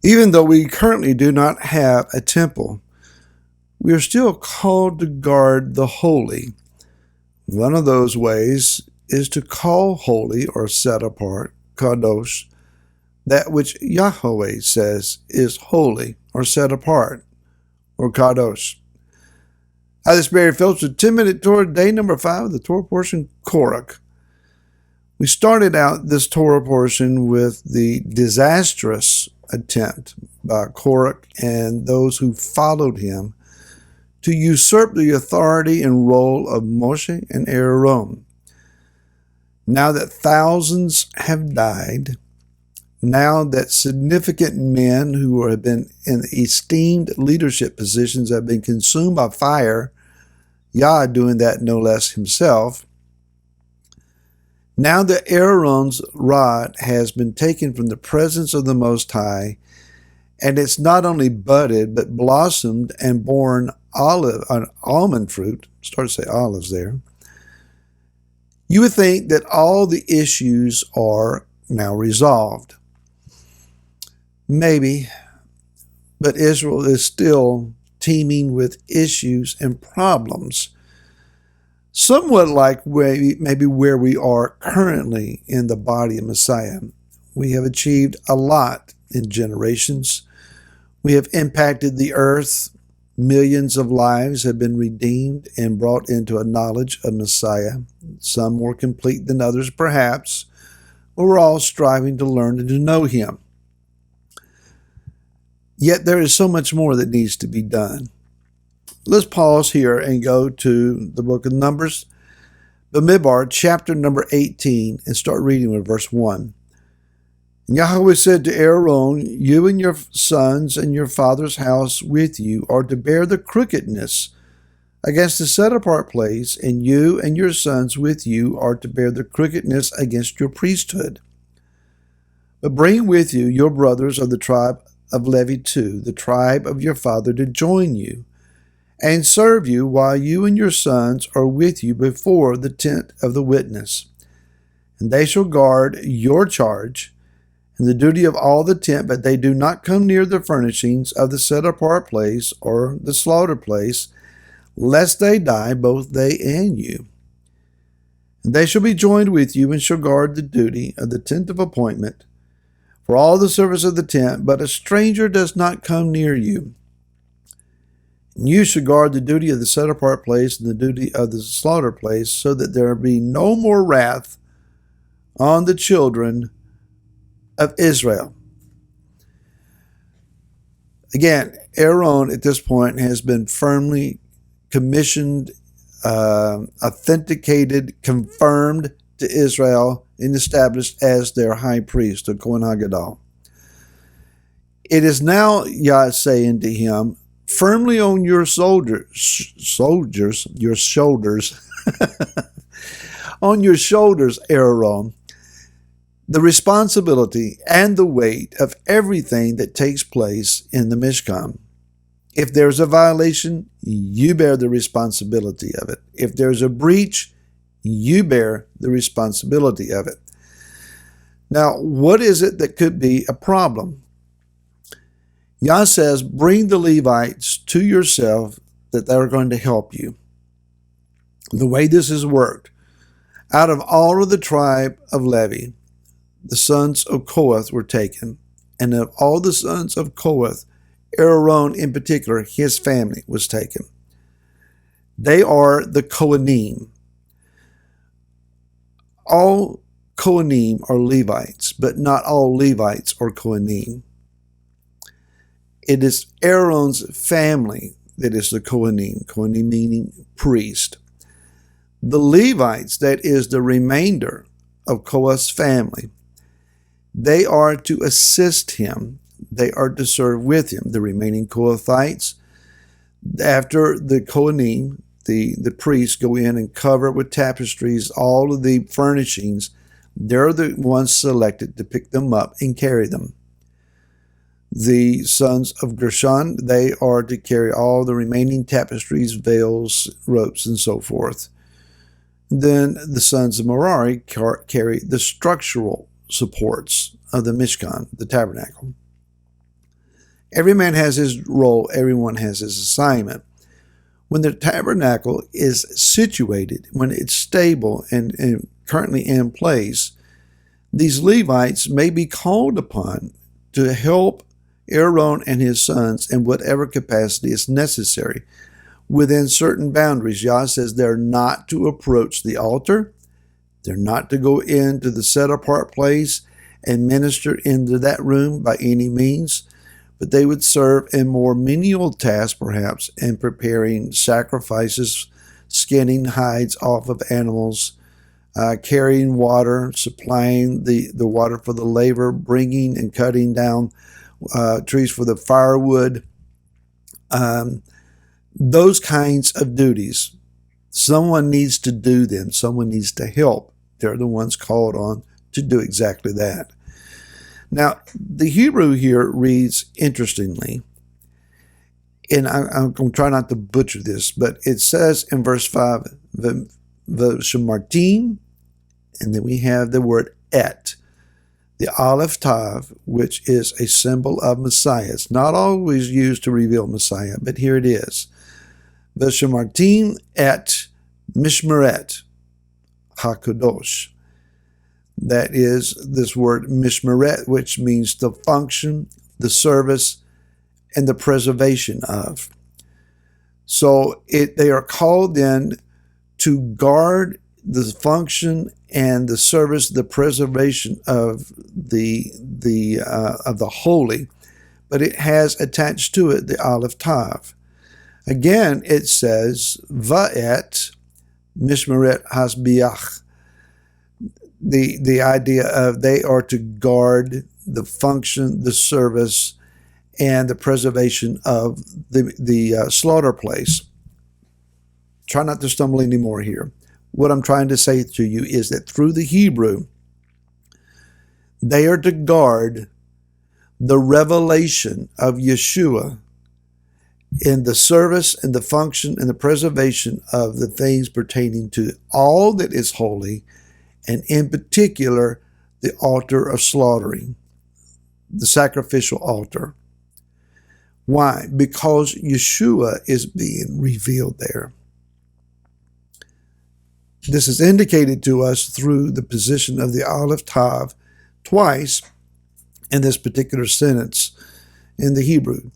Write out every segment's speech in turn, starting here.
Even though we currently do not have a temple, we are still called to guard the holy. One of those ways is to call holy or set apart, kadosh, that which Yahweh says is holy or set apart, or kadosh. Hi, this is Barry Phillips with 10-Minute Torah, day number 5 of the Torah portion, Qorach. We started out this Torah portion with the disastrous attempt by Qorach and those who followed him to usurp the authority and role of Moshe and Aaron. Now that thousands have died, now that significant men who have been in esteemed leadership positions have been consumed by fire, Yah doing that no less himself, now that Aaron's rod has been taken from the presence of the Most High, and it's not only budded, but blossomed and borne almond fruit, start to say olives there, you would think that all the issues are now resolved. Maybe, but Israel is still teeming with issues and problems, somewhat like maybe where we are currently in the body of Messiah. We have achieved a lot in generations. We have impacted the earth. Millions of lives have been redeemed and brought into a knowledge of Messiah, some more complete than others perhaps, but we're all striving to learn and to know him. Yet there is so much more that needs to be done. Let's pause here and go to the book of Numbers, Bamidbar, chapter number 18, and start reading with verse 1. Yahweh said to Aaron, you and your sons and your father's house with you are to bear the crookedness against the set-apart place, and you and your sons with you are to bear the crookedness against your priesthood. But bring with you your brothers of the tribe of Levi too, the tribe of your father, to join you, and serve you while you and your sons are with you before the tent of the witness. And they shall guard your charge and the duty of all the tent, but they do not come near the furnishings of the set-apart place or the slaughter place, lest they die, both they and you. And they shall be joined with you and shall guard the duty of the tent of appointment for all the service of the tent, but a stranger does not come near you. And you shall guard the duty of the set-apart place and the duty of the slaughter place, so that there be no more wrath on the children of Israel. Again, Aaron at this point has been firmly commissioned, authenticated, confirmed to Israel, and established as their high priest, the Kohen HaGadol. It is now Yah saying to him, firmly on your your shoulders, on your shoulders, Aaron, the responsibility and the weight of everything that takes place in the Mishkan. If there's a violation, you bear the responsibility of it. If there's a breach, you bear the responsibility of it. Now, what is it that could be a problem? Yah says, bring the Levites to yourself that they're going to help you. The way this has worked, out of all of the tribe of Levi, the sons of Kohath were taken, and of all the sons of Kohath, Aaron in particular, his family was taken. They are the Kohanim. All Kohanim are Levites, but not all Levites are Kohanim. It is Aaron's family that is the Kohanim, Kohanim meaning priest. The Levites, that is the remainder of Kohath's family, they are to assist him. They are to serve with him. The remaining Kohathites, after the Kohanim, the priests go in and cover it with tapestries, all of the furnishings, they're the ones selected to pick them up and carry them. The sons of Gershon, they are to carry all the remaining tapestries, veils, ropes, and so forth. Then the sons of Merari carry the structural supports of the Mishkan, the tabernacle. Every man has his role, everyone has his assignment. When the tabernacle is situated, when it's stable and currently in place, these Levites may be called upon to help Aaron and his sons in whatever capacity is necessary within certain boundaries. Yah says they're not to approach the altar. They're not to go into the set-apart place and minister into that room by any means, but they would serve in more menial tasks, perhaps, in preparing sacrifices, skinning hides off of animals, carrying water, supplying the water for the laver, bringing and cutting down trees for the firewood, those kinds of duties. Someone needs to do them. Someone needs to help. They're the ones called on to do exactly that. Now, the Hebrew here reads interestingly, and I'm going to try not to butcher this, but it says in verse 5, V'shamartim, and then we have the word et, the Aleph Tav, which is a symbol of Messiah. It's not always used to reveal Messiah, but here it is. V'shamartim et mishmeret HaKadosh. That is this word mishmeret, which means the function, the service, and the preservation of. So they are called then to guard the function and the service, the preservation of the holy, but it has attached to it the Aleph Tav. Again, it says Va'et Mishmeret Hasbiach. The idea of they are to guard the function, the service, and the preservation of the slaughter place. Try not to stumble anymore here. What I'm trying to say to you is that through the Hebrew, they are to guard the revelation of Yeshua in the service and the function and the preservation of the things pertaining to all that is holy, and in particular, the altar of slaughtering, the sacrificial altar. Why? Because Yeshua is being revealed there. This is indicated to us through the position of the Aleph Tav twice in this particular sentence in the Hebrew.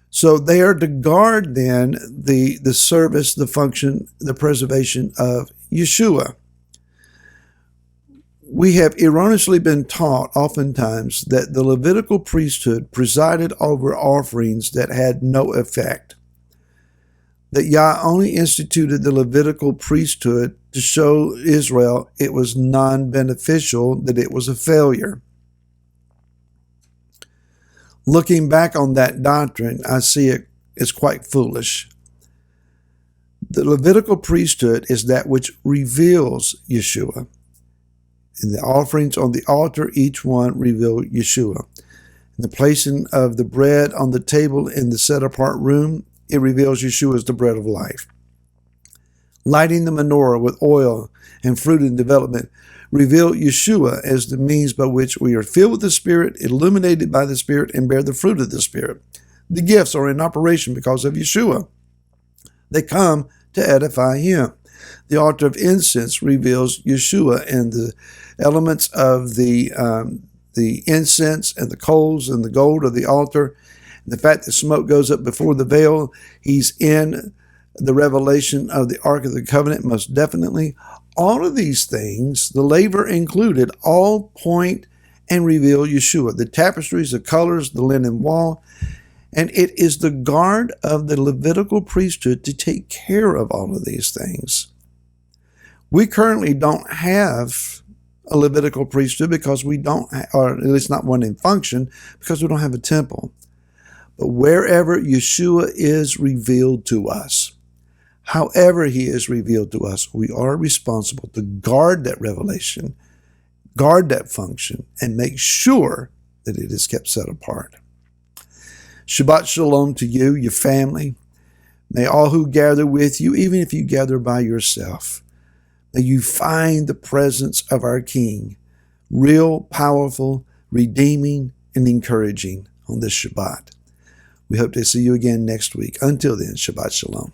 So they are to guard then the service, the function, the preservation of Yeshua. We have erroneously been taught oftentimes that the Levitical priesthood presided over offerings that had no effect, that Yah only instituted the Levitical priesthood to show Israel it was non-beneficial, that it was a failure. Looking back on that doctrine, I see it as quite foolish. The Levitical priesthood is that which reveals Yeshua. And the offerings on the altar, each one reveal Yeshua. And the placing of the bread on the table in the set-apart room, it reveals Yeshua as the bread of life. Lighting the menorah with oil and fruit in development reveal Yeshua as the means by which we are filled with the Spirit, illuminated by the Spirit, and bear the fruit of the Spirit. The gifts are in operation because of Yeshua. They come to edify Him. The altar of incense reveals Yeshua, and the elements of the incense and the coals and the gold of the altar, and the fact that smoke goes up before the veil. He's in the revelation of the Ark of the Covenant, most definitely. All of these things, the laver included, all point and reveal Yeshua. The tapestries, the colors, the linen wall. And it is the guard of the Levitical priesthood to take care of all of these things. We currently don't have a Levitical priesthood because we don't, or at least not one in function, because we don't have a temple. But wherever Yeshua is revealed to us, however He is revealed to us, we are responsible to guard that revelation, guard that function, and make sure that it is kept set apart. Shabbat Shalom to you, your family. May all who gather with you, even if you gather by yourself, may you find the presence of our King, real, powerful, redeeming, and encouraging on this Shabbat. We hope to see you again next week. Until then, Shabbat Shalom.